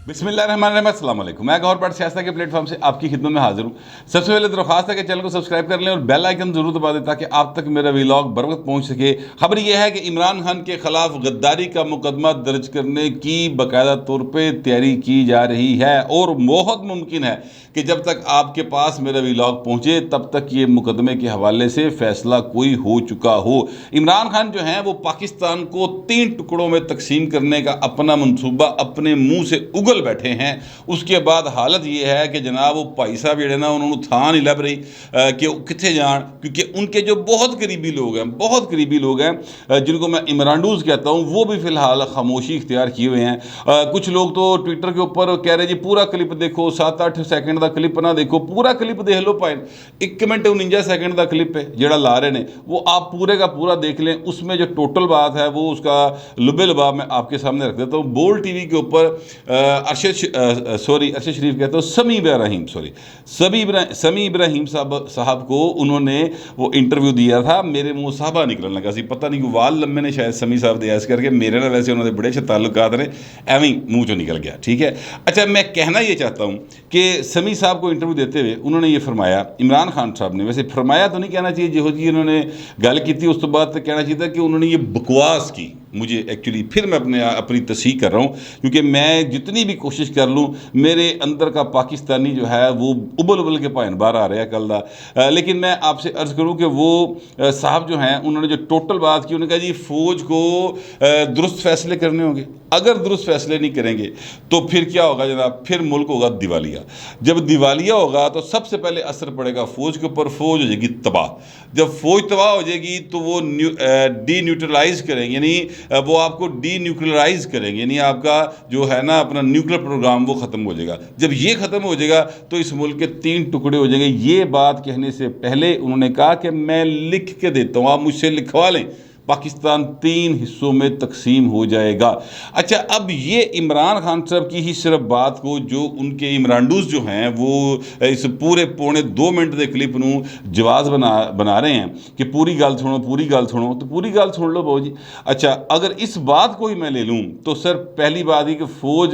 बिस्मिल्लाहिर्रहमानिर्रहीम, अस्सलाम वालेकुम। मैं गौहर भट्ट सियासत के प्लेटफॉर्म से आपकी खिदमत में हाजिर हूँ। सबसे पहले दरख्वास्त है कि चैनल को सब्सक्राइब कर लें और बेल आइकन जरूर दबा दें ताकि आप तक मेरा व्लॉग बर वक्त पहुँच सके। खबर यह है कि इमरान खान के खिलाफ गद्दारी का मुकदमा दर्ज करने की बाकायदा तौर पर तैयारी की जा रही है और बहुत मुमकिन है कि जब तक आपके पास मेरा व्लॉग पहुँचे तब तक ये मुकदमे के हवाले से फैसला कोई हो चुका हो। इमरान खान जो हैं वो पाकिस्तान को 3 टुकड़ों में तकसीम करने का अपना मनसूबा अपने मुंह से उगल बैठे हैं। उसके बाद हालत ये है कि जनाब वो भाई साहब जेडे ना उन्होंने थां नहीं लभ रही कि कितने जान, क्योंकि उनके जो बहुत करीबी लोग हैं, बहुत करीबी लोग हैं जिनको मैं इमरानडूज कहता हूँ, वो भी फ़िलहाल खामोशी इख्तियार किए हुए हैं। कुछ लोग तो ट्विटर के ऊपर कह रहे जी पूरा क्लिप देखो, 7-8 सेकंड का क्लिप ना देखो, पूरा क्लिप देख लो पाए 1 मिनट 49 सेकंड का क्लिप है जेड़ा ला रहे ने, वो आप पूरे का पूरा देख लें। उसमें जो टोटल बात है वो उसका लुबे लुबाब मैं आपके सामने रख देता हूँ। बोल्ड टीवी के ऊपर अरशद शरीफ कहते हो समी इब्राहिम साहब को उन्होंने वो इंटरव्यू दिया था। मेरे मुँह साहबा निकलने लगा सी, पता नहीं वाल लम्बे ने शायद समी साहब दे इस करके, मेरे ना वैसे उन्होंने बड़े अच्छे ताल्लुकात ने, एवं ही मुँह चो निकल गया। ठीक है, अच्छा मैं कहना ये चाहता हूँ कि समी साहब को इंटरव्यू देते हुए उन्होंने ये फरमाया, इमरान खान साहब ने, वैसे फरमाया तो नहीं कहना चाहिए, जो जी उन्होंने गल की थी उस तो बाद कहना चाहिए था कि उन्होंने ये बकवास की। मुझे एक्चुअली फिर मैं अपनी तस्दीक कर रहा हूँ क्योंकि मैं जितनी भी कोशिश कर लूँ मेरे अंदर का पाकिस्तानी जो है वो उबल उबल के भाइन बाहर आ रहा है कल का। लेकिन मैं आपसे अर्ज़ करूँ कि वो साहब जो हैं उन्होंने जो टोटल बात की, उन्होंने कहा जी फ़ौज को दुरुस्त फैसले करने होंगे, अगर दुरुस्त फैसले नहीं करेंगे तो फिर क्या होगा जनाब, फिर मुल्क होगा दिवालिया। जब दिवालिया होगा तो सबसे पहले असर पड़ेगा फ़ौज के ऊपर, फ़ौज हो जाएगी तबाह। जब फ़ौज तबाह हो जाएगी तो वो डी न्यूट्रलाइज करेंगे, यानी वो आपको डी न्यूक्लियराइज करेंगे, यानी आपका जो है ना अपना न्यूक्लियर प्रोग्राम वो ख़त्म हो जाएगा। जब ये ख़त्म हो जाएगा तो इस मुल्क के 3 टुकड़े हो जाएंगे। ये बात कहने से पहले उन्होंने कहा कि मैं लिख के देता हूँ, आप मुझसे लिखवा लें, पाकिस्तान 3 हिस्सों में तकसीम हो जाएगा। अच्छा, अब ये इमरान खान साहब की ही सिर्फ बात को जो उनके इमरानडूज जो हैं वो इस पूरे पौने 2 मिनट के क्लिप नू जवाज़ बना रहे हैं कि पूरी गल सुनो, पूरी गल सुनो, तो पूरी गल सुन लो बाबू जी। अच्छा, अगर इस बात को ही मैं ले लूँ तो सर पहली बात ही कि फ़ौज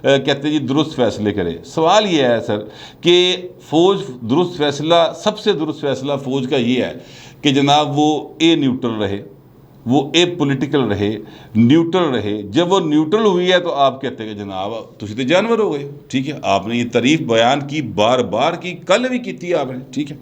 कहते जी दुरुस्त फैसले करे। सवाल ये है सर कि फ़ौज दुरुस्त फैसला, सबसे दुरुस्त फैसला फ़ौज का ये है कि जनाब वो ए न्यूट्रल रहे, वो ए पॉलिटिकल रहे, न्यूट्रल रहे। जब वो न्यूट्रल हुई है तो आप कहते हैं कि जनाब तुम तो जानवर हो गए। ठीक है, आपने ये तारीफ बयान की, बार बार की, कल भी की थी आपने। ठीक है,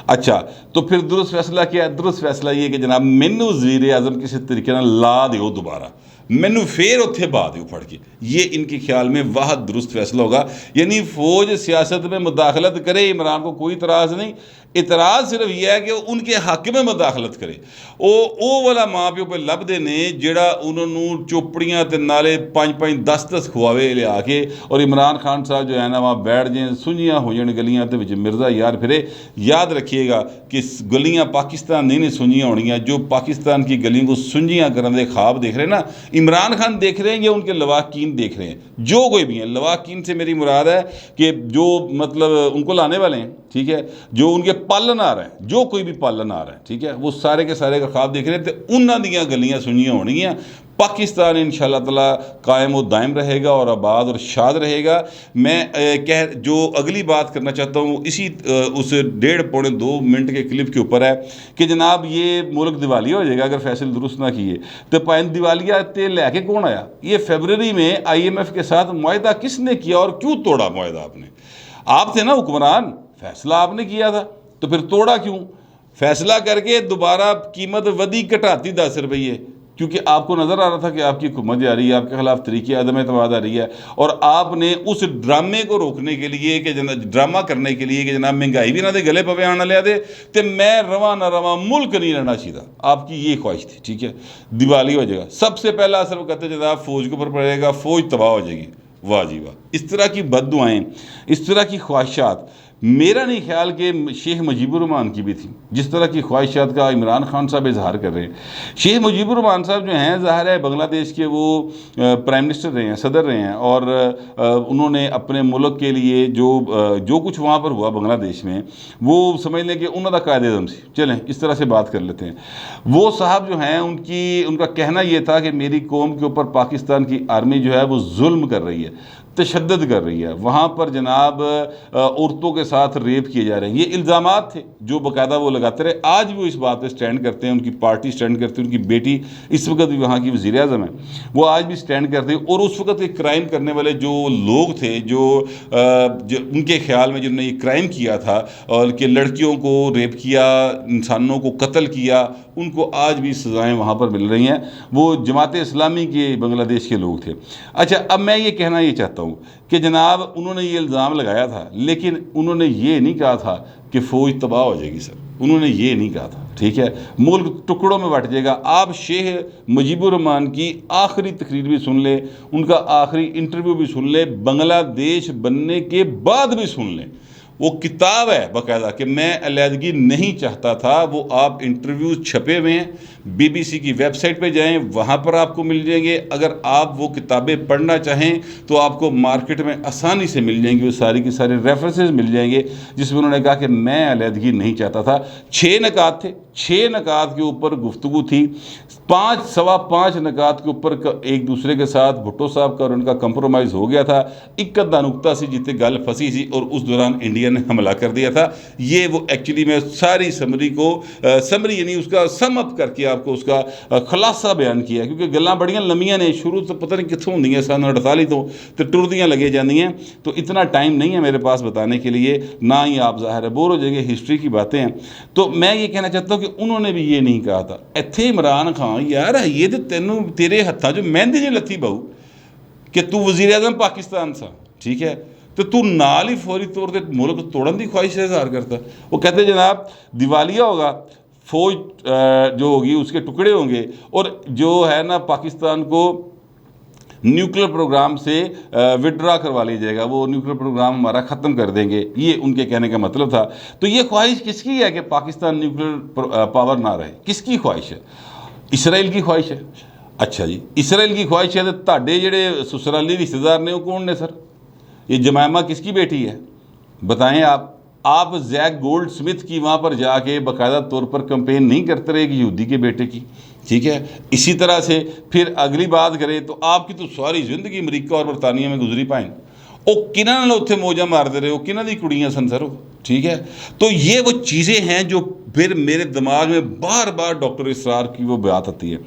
अच्छा तो फिर दुरुस्त फैसला क्या है? दुरुस्त फैसला ये कि जनाब मैनू वज़ीर आज़म किसी तरीके ना ला दो दोबारा, मैनू फिर उत्थे बा दो फड़ के। ये इनके ख्याल में वाह दुरुस्त फैसला होगा, यानी फ़ौज सियासत में मुदाखलत करे, इमरान को कोई इतराज़ नहीं। इतराज़ सिर्फ यह है कि उनके हक में मुदाखलत करे। वो वाला माँ प्यो पर लभदे ने जेड़ा उन्होंने चोपड़ियाँ ते नाले 5-5 10-10 खुआवे लिया के, और इमरान खान साहब जो है ना वहाँ बैठ जाए, सुंजियाँ हो जाए गलियाँ तो विच मिर्ज़ा यार फिरे। याद रखिएगा कि गलियाँ पाकिस्तान नहीं सुंजियाँ होनियाँ, जो पाकिस्तान की गलियों को सुंजियाँ करने के ख्वाब देख रहे हैं ना, इमरान खान देख रहे हैं या उनके लवाकीन देख रहे हैं, जो कोई भी हैं। लवाकीन से मेरी मुराद है कि जो मतलब उनको लाने वाले हैं, ठीक है, जो उनके पालन आ रहे हैं, जो कोई भी पालन आ रहा है, ठीक है, वो सारे के सारे का ख्वाब देख रहे हैं। तो उन्होंने दियाँ गलियाँ सुनियाँ होनियाँ। पाकिस्तान इंशाअल्लाह ताला कायम व दायम रहेगा और आबाद और शाद रहेगा। मैं जो अगली बात करना चाहता हूँ इसी उस 1.5-2 मिनट के क्लिप के ऊपर है कि जनाब ये मुल्क दिवालिया हो जाएगा अगर फैसले दुरुस्त ना किए। तो पाइन दिवालिया ते लैके कौन आया? ये फरवरी में IMF के साथ मुआहदा किसने किया और क्यों तोड़ा मुआहदा? आपने, आप थे ना हुक्मरान, फैसला आपने किया था, तो फिर तोड़ा क्यों? फैसला करके दोबारा कीमत वधी घटाती 10 रुपये, क्योंकि आपको नज़र आ रहा था कि आपकी हुकूमत जा रही है, आपके खिलाफ तरीके अदम एतमाद आ रही है, और आपने उस ड्रामे को रोकने के लिए कि ड्रामा करने के लिए कि जनाब महंगाई भी ना दे गले पवे आना लिया दे तो मैं रवा ना रवा, मुल्क नहीं रहना चाहिए, आपकी ये ख्वाहिश थी। ठीक है, दिवाली हो जाएगा, सबसे पहला असर वो कहते जनाब फ़ौज के ऊपर पड़ेगा, फ़ौज तबाह हो जाएगी। वाह जी वाह, इस तरह की बद्दुआएँ, इस तरह की ख्वाहिशात मेरा नहीं ख्याल कि शेख मुजीबुर रहमान की भी थी, जिस तरह की ख्वाहिशात का इमरान खान साहब इजहार कर रहे हैं। शेख मुजीबुर रहमान साहब जो हैं ज़ाहिर है बांग्लादेश के वो प्राइम मिनिस्टर रहे हैं, सदर रहे हैं, और उन्होंने अपने मुल्क के लिए जो कुछ वहाँ पर हुआ बांग्लादेश में वो समझ लें कि उन्होंने कायदे आज़म सी। चलें इस तरह से बात कर लेते हैं। वो साहब जो हैं उनका कहना ये था कि मेरी कौम के ऊपर पाकिस्तान की आर्मी जो है वो जुल्म कर रही है, तशद्दुद कर रही है, वहाँ पर जनाब औरतों के साथ रेप किए जा रहे हैं। ये इल्ज़ामात थे जो बाकायदा वो लगाते रहे। आज भी वो इस बात पे स्टैंड करते हैं, उनकी पार्टी स्टैंड करती है, उनकी बेटी इस वक्त भी वहाँ की वज़ीर आज़म है, वो आज भी स्टैंड करते हैं। और उस वक्त के क्राइम करने वाले जो लोग थे, जो उनके ख्याल में जिन्होंने ये क्राइम किया था और कि लड़कियों को रेप किया, इंसानों को कत्ल किया, उनको आज भी सज़ाएँ वहाँ पर मिल रही हैं। वो जमात इस्लामी के बांग्लादेश के लोग थे। अच्छा, अब मैं ये कहना ये चाहता हूँ कि जनाब उन्होंने ये इल्ज़ाम लगाया था, लेकिन उन्होंने ये नहीं कहा था कि फ़ौज तबाह हो जाएगी। सर, उन्होंने ये नहीं कहा था, ठीक है, मुल्क टुकड़ों में बट जाएगा। आप शेख मुजीबुर रहमान की आखिरी तकरीर भी सुन लें, उनका आखिरी इंटरव्यू भी सुन लें, बांग्लादेश बनने के बाद भी सुन लें। वो किताब है बाकायदा कि मैं अलहदगी नहीं चाहता था। वो आप इंटरव्यू छपे हुए हैं, BBC की वेबसाइट पे जाएं, वहाँ पर आपको मिल जाएंगे। अगर आप वो किताबें पढ़ना चाहें तो आपको मार्केट में आसानी से मिल जाएंगी, वो सारी की सारी रेफरेंसेस मिल जाएंगे जिसमें उन्होंने कहा कि मैं अलहदगी नहीं चाहता था। 6 नकात थे, 6 नकात के ऊपर गुफ्तगू थी, 5 सवा 5 नकात के ऊपर एक दूसरे के साथ भुट्टो साहब का और उनका कंप्रोमाइज़ हो गया था। एक अद्धा नुकता सी जितने गल फंसी सी और उस दौरान इंडिया ने हमला कर दिया था। ये वो एक्चुअली मैं सारी समरी को समरी यानी उसका सम अप करके आपको उसका खुलासा बयान किया, क्योंकि गल्लां बड़ियां लंबियां ने, शुरू तो पता नहीं कित्थों होंदियां सन 48 तो टुरदियां लगे जांदियां, तो इतना टाइम नहीं है मेरे पास बताने के लिए, ना ही आप ज़ाहिर है बोर हो जाएंगे, हिस्ट्री की बातें हैं। तो मैं ये कहना चाहता हूँ कि उन्होंने भी ये नहीं कहा था। इत्थे इमरान खान यार ये तो तेनों तेरे हत्थां चों मेहंदी नहीं लथी बहू कि तू वज़ीर आज़म पाकिस्तान सा, ठीक है, तो तू नाल ही फौरी तौर पर मुल्क तोड़न की ख्वाहिश का इज़हार करता। वो कहते जनाब दिवालिया होगा, फौज जो होगी उसके टुकड़े होंगे और जो है ना पाकिस्तान को न्यूक्लियर प्रोग्राम से विड्रा करवा लिया जाएगा, वो न्यूक्लियर प्रोग्राम हमारा ख़त्म कर देंगे, ये उनके कहने का मतलब था। तो ये ख्वाहिश किसकी है कि पाकिस्तान न्यूक्लियर पावर ना रहे? किसकी ख्वाहिश है? इसराइल की ख्वाहिश है। अच्छा जी, इसराइल की ख्वाहिश है तो ताडे जेड़े ससुराली रिश्तेदार ने वो कौन ने सर? ये जमायमा किसकी बेटी है बताएं आप जैक गोल्ड स्मिथ की वहाँ पर जाके बाकायदा तौर पर कंपेन नहीं करते रहे कि यहूदी के बेटे की, ठीक है। इसी तरह से फिर अगली बात करें तो आपकी तो सारी ज़िंदगी अमरीका और बरतानिया में गुजरी पाएं, वो किन्हां नाल उत्थे मौजा मारते रहे हो, किन्हां दी कुड़ियां सन सर, ठीक है। तो ये वो चीज़ें हैं जो फिर मेरे दिमाग में बार बार डॉक्टर इसरार की वो बात आती है,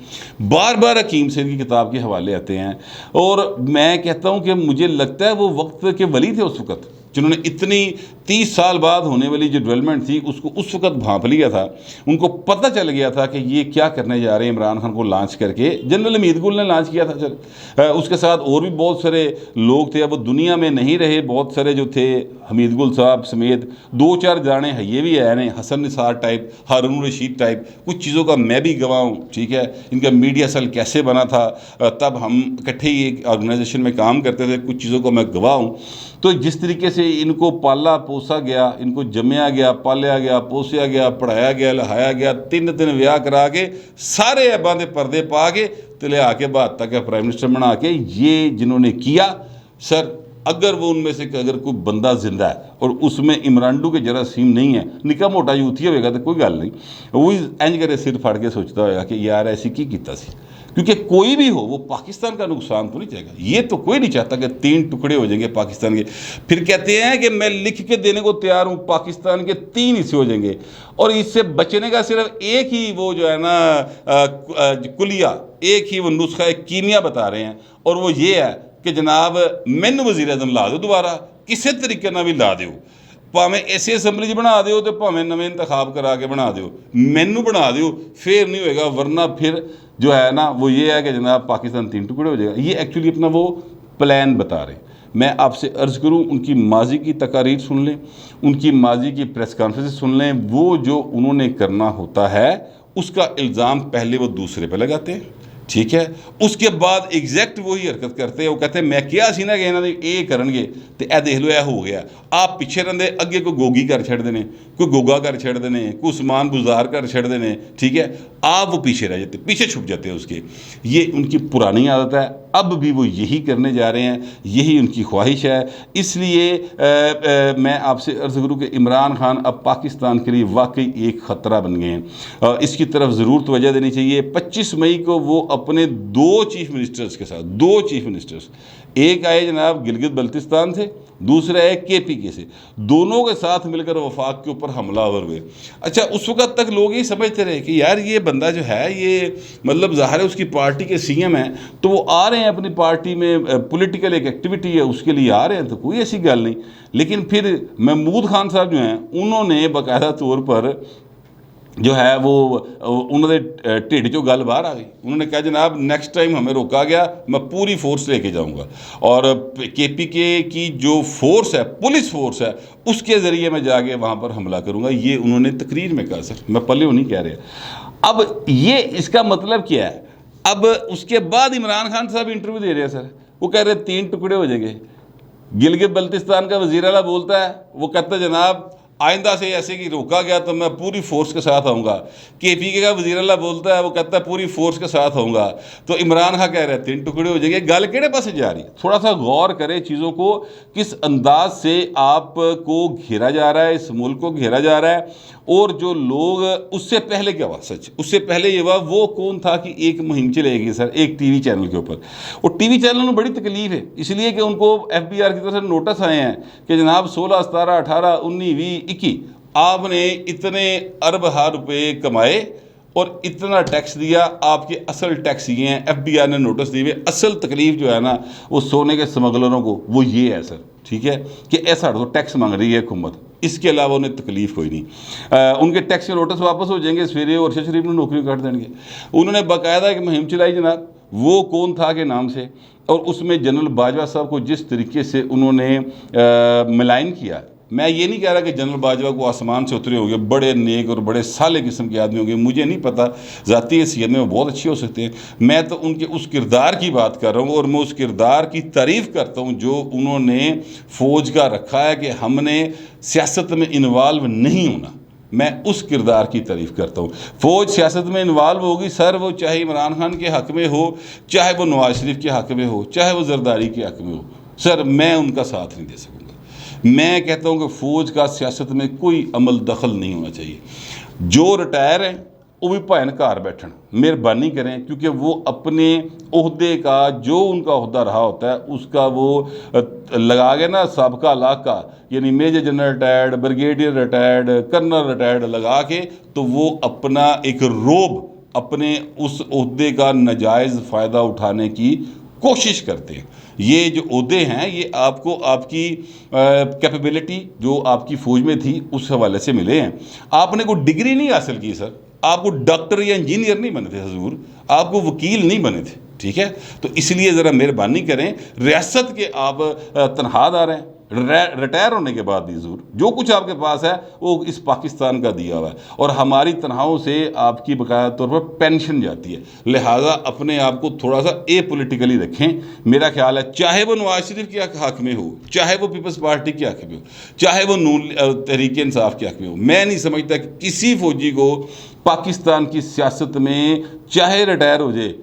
बार बार हकीम सेन की किताब के हवाले आते हैं। और मैं कहता हूँ कि मुझे लगता है वो वक्त के वली थे उस वक्त, जिन्होंने इतनी 30 साल बाद होने वाली जो डेवलपमेंट थी उसको उस वक्त भांप लिया था। उनको पता चल गया था कि ये क्या करने जा रहे हैं। इमरान खान को लॉन्च करके जनरल हमीद गुल ने लॉन्च किया था सर, उसके साथ और भी बहुत सारे लोग थे। अब वो दुनिया में नहीं रहे, बहुत सारे जो थे हमीद गुल साहब समेत 2-4 जाने हैं, ये भी है नहीं, हसन निसार टाइप, हारून रशीद टाइप, कुछ चीज़ों का मैं भी गवाह हूँ, ठीक है। इनका मीडिया सेल कैसे बना था, तब हम इकट्ठे ही एक ऑर्गेनाइजेशन में काम करते थे, कुछ चीज़ों का मैं गवाह हूँ। तो जिस तरीके से इनको पाला पोसा गया, इनको जमया गया, पालिया गया, पोसिया गया, पढ़ाया गया, लहाया गया, 3 विआह करा के सारे ऐबां दे पर्दे पा के ते लिया के 72 का प्राइम मिनिस्टर बना के, ये जिन्होंने किया सर, अगर वो उनमें से अगर कोई बंदा जिंदा है और उसमें इमरानडू के जरासीम नहीं है, निका मोटा यूथी होगा तो कोई गल नहीं, वो इंज करे सिर फड़ के सोचता होगा कि यार ऐसी की कीता सी। क्योंकि कोई भी हो वो पाकिस्तान का नुकसान तो नहीं चाहेगा, ये तो कोई नहीं चाहता कि 3 टुकड़े हो जाएंगे पाकिस्तान के। फिर कहते हैं कि मैं लिख के देने को तैयार हूँ, पाकिस्तान के 3 हिस्से हो जाएंगे और इससे बचने का सिर्फ एक ही वो जो है ना कुलिया, एक ही वो नुस्खा, एक कीमिया बता रहे हैं, और वो ये है कि जनाब मैनू वज़ीर आज़म ला दो दोबारा, किसी तरीके ना भी ला दो, भावें ऐसे असैंबली च बना दो तो भावें नवें इंतखाब करा के बना दो, मैनू बना दो, फिर नहीं होएगा, वरना फिर जो है ना वो ये है कि जनाब पाकिस्तान 3 टुकड़े हो जाएगा। ये एक्चुअली अपना वो प्लान बता रहे हैं। मैं आपसे अर्ज़ करूं उनकी माजी की तकारीर सुन लें, उनकी माजी की प्रेस कॉन्फ्रेंस सुन लें, वो जो उन्होंने करना होता है उसका इल्ज़ाम पहले वो दूसरे पे लगाते हैं, ठीक है, उसके बाद एग्जैक्ट वही हरकत करते हैं। वो कहते हैं मैं क्या सी ना कि इन्होंने ये करनगे तो यह देख लो यह हो गया, आप पिछे रहंदे, अगे कोई गोगी कर छड़ते हैं, कोई गोगा कर छड़ते हैं, कोई उस्मान बुज़ार कर छड़ते हैं, ठीक है। आप वो पीछे रह जाते, पीछे छुप जाते हैं उसके। ये उनकी पुरानी आदत है, अब भी वो यही करने जा रहे हैं, यही उनकी ख्वाहिश है। इसलिए मैं आपसे अर्ज़ करूँ कि इमरान खान अब पाकिस्तान के लिए वाकई एक ख़तरा बन गए हैं। इसकी तरफ ज़रूर तवज्जो देनी चाहिए। 25 मई को वो अपने 2 चीफ़ मिनिस्टर्स के साथ, 2 चीफ़ मिनिस्टर्स, एक आए जनाब गिलगित बल्तिस्तान से, दूसरा है KPK से, दोनों के साथ मिलकर वफाक के ऊपर हमलावर हुए। अच्छा, उस वक्त तक लोग ये समझते रहे कि यार ये बंदा जो है ये मतलब ज़ाहिर है उसकी पार्टी के CM हैं, तो वो आ रहे हैं अपनी पार्टी में, पॉलिटिकल एक एक्टिविटी है उसके लिए आ रहे हैं, तो कोई ऐसी गल नहीं। लेकिन फिर महमूद खान साहब जो हैं उन्होंने बाकायदा तौर पर जो है वो उन्होंने ढिड चो गल बाहर आ गई। उन्होंने कहा जनाब नेक्स्ट टाइम हमें रोका गया, मैं पूरी फोर्स लेके जाऊंगा और KPK की जो फोर्स है, पुलिस फोर्स है, उसके ज़रिए मैं जाके वहाँ पर हमला करूँगा। ये उन्होंने तकरीर में कहा सर, मैं पल्ले नहीं कह रहा। अब ये इसका मतलब क्या है? अब उसके बाद इमरान खान साहब इंटरव्यू दे रहे हैं सर, वो कह रहे 3 टुकड़े हो जाएंगे। गिलगित बल्तिस्तान का वज़ीर आला बोलता है, वो कहता है जनाब आइंदा से ऐसे कि रोका गया तो मैं पूरी फोर्स के साथ आऊँगा। KPK का वज़ीर आला बोलता है, वो कहता है पूरी फोर्स के साथ आऊँगा। तो इमरान खान कह रहे हैं 3 टुकड़े हो जाएंगे। गल केड़े पासे जा रही है? थोड़ा सा गौर करें चीज़ों को, किस अंदाज से आपको घेरा जा रहा है, इस मुल्क को घेरा जा रहा है। और जो लोग, उससे पहले क्या हुआ, सच उससे पहले ये हुआ, वो कौन था कि एक मुहिम चलेगी सर एक TV चैनल के ऊपर। और TV चैनल में बड़ी तकलीफ है, इसलिए कि उनको FBR की तरफ से नोटिस आए हैं कि जनाब 16, 17, 18, 19, 20, 21 आपने इतने अरब हार रुपये कमाए और इतना टैक्स दिया, आपके असल टैक्स ये हैं। FBR ने नोटिस दिए हुए। असल तकलीफ जो है ना वो सोने के स्मगलरों को, वो ये है सर, ठीक है, कि ऐसा तो टैक्स मांग रही है हुकूमत, इसके अलावा उन्हें तकलीफ कोई नहीं। उनके टैक्स के नोटिस वापस हो जाएंगे सवेरे और शहबाज शरीफ ने नौकरी काट देंगे। उन्होंने बाकायदा एक मुहिम चलाई जनाब, वो कौन था के नाम से, और उसमें जनरल बाजवा साहब को जिस तरीके से उन्होंने मिलाइन किया। मैं ये नहीं कह रहा कि जनरल बाजवा को आसमान से उतरे होंगे, बड़े नेक और बड़े साले किस्म के आदमी होंगे, मुझे नहीं पता, ज़ाती हैसियत में वो बहुत अच्छे हो सकते हैं। मैं तो उनके उस किरदार की बात कर रहा हूँ और मैं उस किरदार की तारीफ़ करता हूँ जो उन्होंने फ़ौज का रखा है कि हमने सियासत में इन्वॉल्व नहीं होना। मैं उस किरदार की तारीफ़ करता हूँ। फ़ौज सियासत में इन्वॉल्व होगी सर, वो चाहे इमरान खान के हक़ में हो, चाहे वो नवाज शरीफ के हक़ में हो, चाहे वो जरदारी के हक़ में हो, सर मैं उनका साथ नहीं दे सकूँगा। मैं कहता हूँ कि फ़ौज का सियासत में कोई अमल दखल नहीं होना चाहिए। जो रिटायर हैं वो भी भाएं घर बैठन, मेहरबानी करें, क्योंकि वो अपने ओहदे का, जो उनका ओहदा रहा होता है उसका वो लगा के ना सबका इलाका, यानी major general retired, brigadier retired, colonel retired लगा के, तो वो अपना एक रोब अपने उस ओहदे का नाजायज़ फ़ायदा उठाने की कोशिश करते हैं। ये जो ओहदे हैं ये आपको आपकी कैपेबिलिटी जो आपकी फ़ौज में थी उस हवाले से मिले हैं। आपने कोई डिग्री नहीं हासिल की सर, आपको डॉक्टर या इंजीनियर नहीं बने थे हजूर, आपको वकील नहीं बने थे, ठीक है। तो इसलिए ज़रा मेहरबानी करें, रियासत के आप तनख्वाहदार हैं, रिटायर होने के बाद भी हजूर जो कुछ आपके पास है वो इस पाकिस्तान का दिया हुआ है और हमारी तनख्वाहों से आपकी बकाया तौर पर पेंशन जाती है। लिहाजा अपने आप को थोड़ा सा एपॉलिटिकली रखें। मेरा ख्याल है चाहे वो नवाज शरीफ के हक़ में हो, चाहे वो पीपल्स पार्टी के हक़ में हो, चाहे वो नून तहरीक इंसाफ के हक़ में हो, मैं नहीं समझता कि किसी फ़ौजी को पाकिस्तान की सियासत में चाहे रिटायर हो जाए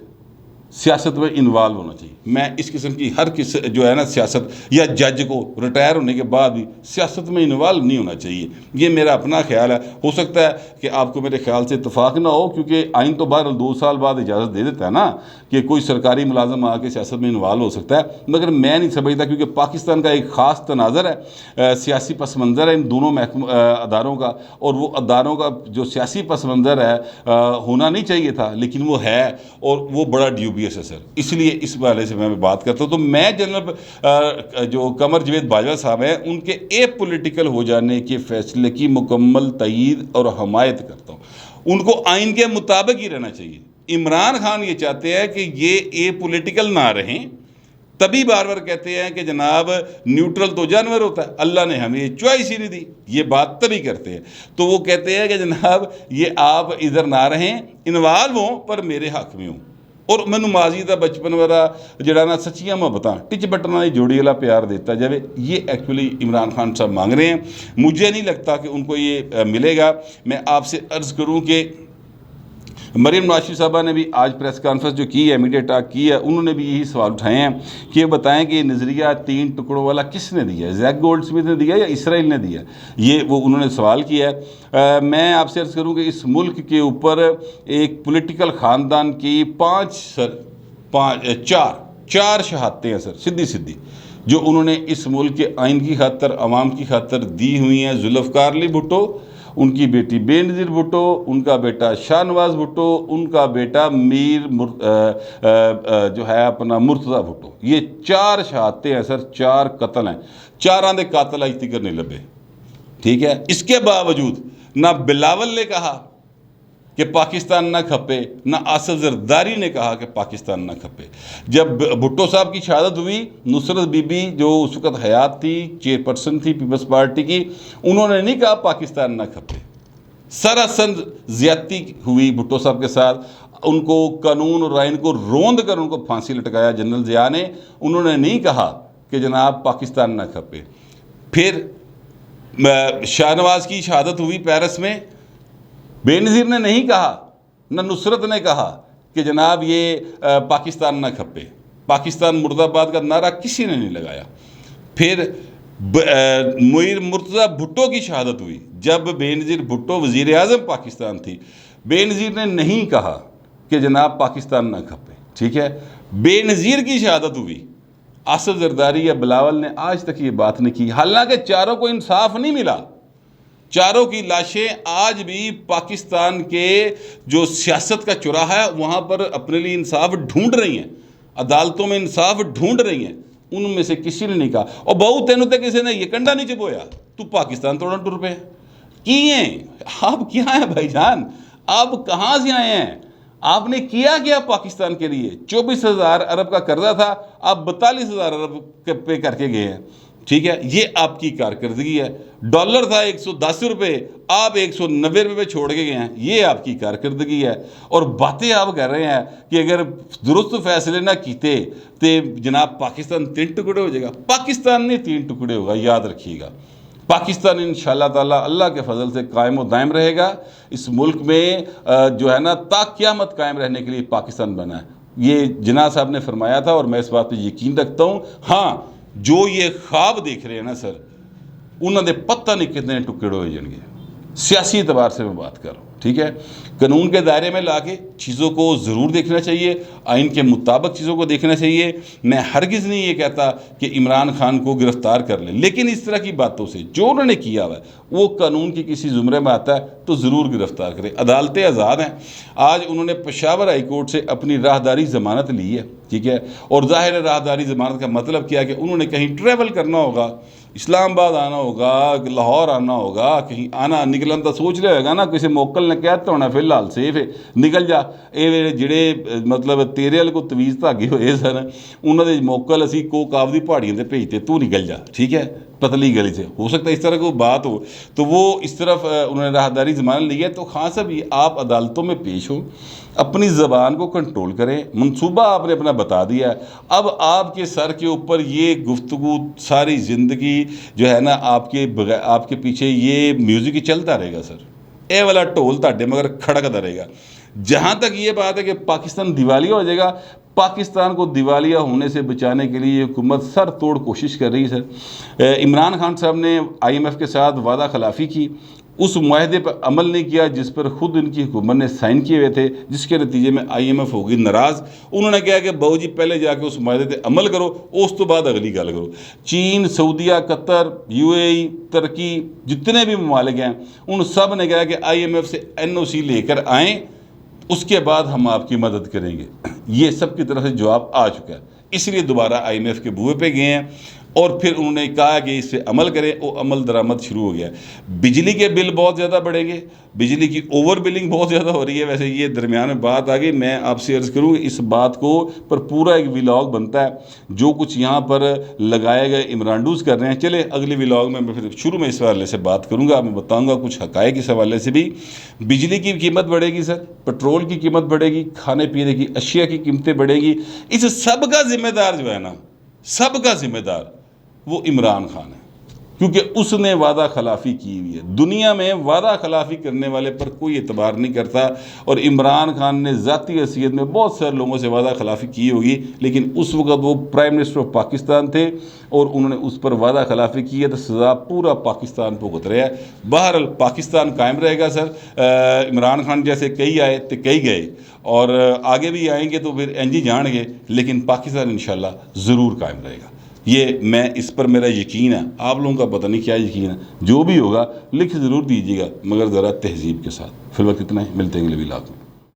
सियासत में इन्वॉल्व होना चाहिए। मैं इस किस्म की हर किस जो है ना सियासत या जज को रिटायर होने के बाद भी सियासत में इन्वॉल्व नहीं होना चाहिए। ये मेरा अपना ख्याल है। हो सकता है कि आपको मेरे ख्याल से इत्तेफाक ना हो, क्योंकि आइन तो बहरहाल 2 साल बाद इजाज़त दे देता है ना कि कोई सरकारी मुलाजम आके सियासत में इन्वॉल्व हो सकता है, मगर मैं नहीं समझता, क्योंकि पाकिस्तान का एक ख़ास तनाज़र है, सियासी पस मंज़र है इन दोनों अदारों का, और वो अदारों का जो सियासी पस मंज़र है होना नहीं चाहिए था, लेकिन वो है और वो बड़ा ड्यूबियस है सर। इसलिए इस वाले से मैं बात करता हूँ। तो मैं जनरल जो कमर जवेद बाजवा साहब हैं उनके एपॉलिटिकल हो जाने के फैसले की मुकम्मल तईद और हमायत करता हूँ। उनको आइन के मुताबिक ही रहना चाहिए। इमरान खान ये चाहते हैं कि ये एपॉलिटिकल ना रहें, तभी बार बार कहते हैं कि जनाब न्यूट्रल तो जानवर होता है, अल्लाह ने हमें ये चॉइस ही नहीं दी, ये बात तभी करते हैं। तो वो कहते हैं कि जनाब ये आप इधर ना रहें, इन्वॉल्व हों पर मेरे हक़ में हों। और मैनू माजी का बचपन वाला जड़ा ना सच्चियाँ मुहब्बत टिच बटन वाली जोड़ी वाला प्यार देता जाए, ये एक्चुअली इमरान खान साहब मांग रहे हैं। मुझे नहीं लगता कि उनको ये मिलेगा। मैं आपसे अर्ज़ करूँ कि मरीम नवाज साहबा ने भी आज प्रेस कॉन्फ्रेंस जो की है, मीडिया टॉक की है, उन्होंने भी यही सवाल उठाए हैं कि ये बताएं कि ये नज़रिया 3 टुकड़ों वाला किसने दिया है, जैक गोल्डस्मिथ ने दिया या इसराइल ने दिया? ये वो उन्होंने सवाल किया है। मैं आपसे अर्ज़ करूँ कि इस मुल्क के ऊपर एक पॉलिटिकल ख़ानदान की चार शहादतें हैं सर, सीधी सीधी, जो उन्होंने इस मुल्क के आइन की खातर, अवाम की खातर दी हुई हैं। जुल्फ़िकार अली भुट्टो, उनकी बेटी बेनज़ीर भुट्टो, उनका बेटा शाहनवाज भुट्टो, उनका बेटा जो है अपना मुर्तज़ा भुट्टो। ये 4 शहादतें हैं सर, 4 कत्ल हैं। 4 दे कातिल अज तक नहीं लभे, ठीक है। इसके बावजूद ना बिलावल ने कहा कि पाकिस्तान ना खपे, ना आसिफ जरदारी ने कहा कि पाकिस्तान ना खपे। जब भुट्टो साहब की शहादत हुई, नुसरत बीबी जो उस वक़्त हयात थी, चेयरपर्सन थी पीपल्स पार्टी की, उन्होंने नहीं कहा पाकिस्तान ना खपे। सरासन ज़्यादती हुई भुट्टो साहब के साथ। उनको कानून और आइन को रोंद कर उनको फांसी लटकाया जनरल ज़िया ने। उन्होंने नहीं कहा कि जनाब पाकिस्तान ना खपे। फिर शाहनवाज की शहादत हुई पेरिस में, बेनज़ीर ने नहीं कहा, न नुसरत ने कहा कि जनाब ये पाकिस्तान ना खपे। पाकिस्तान मुर्दाबाद का नारा किसी ने नहीं लगाया। फिर मुर्तज़ा भुट्टो की शहादत हुई जब बेनज़ीर भुट्टो वज़ीर आज़म पाकिस्तान थी। बेनज़ीर ने नहीं कहा कि जनाब पाकिस्तान ना खपे, ठीक है। बेनज़ीर की शहादत हुई, आसिफ जरदारी या बिलावल ने आज तक ये बात नहीं की। हालांकि चारों को इंसाफ नहीं मिला। चारों की लाशें आज भी पाकिस्तान के जो सियासत का चौराहा है वहाँ पर अपने लिए इंसाफ ढूंढ रही हैं, अदालतों में इंसाफ ढूंढ रही हैं। उनमें से किसी ने नहीं कहा और बहु तेन तो किसी ने ये कंडा नहीं चबोया तू पाकिस्तान तोड़न टुर पे किए। आप क्या हैं भाईजान, आप कहाँ से आए हैं? आपने किया क्या पाकिस्तान के लिए? 24,000 अरब का कर्जा था, आप 42,000 अरब पे करके गए हैं, ठीक है। ये आपकी कारकर्दगी है। डॉलर था 110 रुपये, आप 190 रुपये पे छोड़ के गए हैं, ये आपकी कारकर्दगी है। और बातें आप कर रहे हैं कि अगर दुरुस्त फैसले ना कीते तो जनाब पाकिस्तान 3 टुकड़े हो जाएगा। पाकिस्तान नहीं 3 टुकड़े होगा, याद रखिएगा। पाकिस्तान इंशाअल्लाह ताला अल्लाह के फजल से कायम व दायम रहेगा। इस मुल्क में जो है ना ता क़यामत कायम रहने के लिए पाकिस्तान बना है। ये जिन्ना साहब ने फरमाया था और मैं इस बात पर यकीन रखता हूँ। हाँ, जो ये ख्वाब देख रहे हैं ना सर, उन्होंने पता नहीं कितने टुकड़े हो जाएंगे। सियासी एतबार से मैं बात कर रहा हूँ, ठीक है। कानून के दायरे में लाके चीज़ों को ज़रूर देखना चाहिए, आइन के मुताबिक चीज़ों को देखना चाहिए। मैं हरगिज़ नहीं ये कहता कि इमरान खान को गिरफ़्तार कर लें, लेकिन इस तरह की बातों से जो उन्होंने किया हुआ है वो कानून की किसी ज़ुमरे में आता है तो ज़रूर गिरफ़्तार करें। अदालतें आज़ाद हैं। आज उन्होंने पेशावर हाई कोर्ट से अपनी राहदारी ज़मानत ली है, ठीक है। और ज़ाहिर है राहदारी ज़मानत का मतलब क्या है कि उन्होंने कहीं ट्रैवल करना होगा, इस्लामाबाद आना होगा, लाहौर आना होगा, कहीं आना निकलन तो सोच रहा होगा ना, किसी मोकल ने कहता होना फिलहाल सेफ है निकल जा। ये ਜਿਹੜੇ मतलब तेरे वाले को तवीज़ धागे होए सन, उन्होंने मोकल असी कोकाब दी पहाड़ियों से भेजते, तू निकल जा, ठीक है, पतली गली से। हो सकता है इस तरह कोई बात हो, तो वो इस तरफ उन्होंने राहदारी ज़मानत ली है। तो खान साहब ये आप अदालतों में पेश हो, अपनी ज़बान को कंट्रोल करें। मंसूबा आपने अपना बता दिया है, अब आपके सर के ऊपर ये गुफ्तगू सारी ज़िंदगी जो है ना आपके पीछे ये म्यूज़िक ही चलता रहेगा सर। ये वाला ढोल ताडे मगर खड़कता रहेगा। जहाँ तक ये बात है कि पाकिस्तान दिवालिया हो जाएगा, पाकिस्तान को दिवालिया होने से बचाने के लिए हुकूमत सर तोड़ कोशिश कर रही है सर। इमरान खान साहब ने IMF के साथ वादा खिलाफ़ी की, उस मुआहदे पर अमल नहीं किया जिस पर ख़ुद इनकी हुकूमत ने साइन किए हुए थे, जिसके नतीजे में IMF होगी नाराज़। उन्होंने कहा कि बाबू जी पहले जाके उस मुआहदे पर अमल करो, उस तो बाद अगली गल करो। चीन, सऊदीया, कतर, UAE, तुर्की, जितने भी ममालिक हैं उन सब ने कहा कि IMF से NOC लेकर आएँ, उसके बाद हम आपकी मदद करेंगे। ये सब की तरफ से जवाब आ चुका है, इसलिए दोबारा IMF के बूहे पे गए हैं और फिर उन्होंने कहा कि इस पर अमल करें। वो अमल दरामद शुरू हो गया। बिजली के बिल बहुत ज़्यादा बढ़ेंगे, बिजली की ओवर बिलिंग बहुत ज़्यादा हो रही है। वैसे ये दरमियान में बात आ गई, मैं आपसे अर्ज़ करूँ इस बात को पर पूरा एक व्लॉग बनता है, जो कुछ यहाँ पर लगाए गए इमरानडूज कर रहे हैं। चले अगले व्लॉग में मैं फिर शुरू में इस हवाले से बात करूँगा, मैं बताऊँगा कुछ हक़ाइक़ इस हवाले से भी। बिजली की कीमत बढ़ेगी सर, पेट्रोल की कीमत बढ़ेगी, खाने पीने की अशिया की कीमतें बढ़ेगी। इस सब का ज़िम्मेदार जो है ना, सब का ज़िम्मेदार वो इमरान खान है। क्योंकि उसने वादा खिलाफ़ी की हुई है। दुनिया में वादा खिलाफ़ी करने वाले पर कोई एतबार नहीं करता, और इमरान खान ने ज़ाती हैसियत में बहुत सारे लोगों से वादा खिलाफ़ी की होगी, लेकिन उस वक्त वो प्राइम मिनिस्टर ऑफ पाकिस्तान थे और उन्होंने उस पर वादा खिलाफ़ी की है, तो सज़ा पूरा पाकिस्तान भुगत रहा है। बहरहाल पाकिस्तान कायम रहेगा सर। इमरान खान जैसे कई आए तो कई गए, और आगे भी आएंगे तो फिर एंजी जाएंगे, लेकिन पाकिस्तान इंशाल्लाह ज़रूर कायम रहेगा। ये मैं इस पर मेरा यकीन है। आप लोगों का पता नहीं क्या यकीन है। जो भी होगा लिख ज़रूर दीजिएगा, मगर ज़रा तहज़ीब के साथ। फिलहाल इतना ही, मिलते हैं अगले व्लॉग में।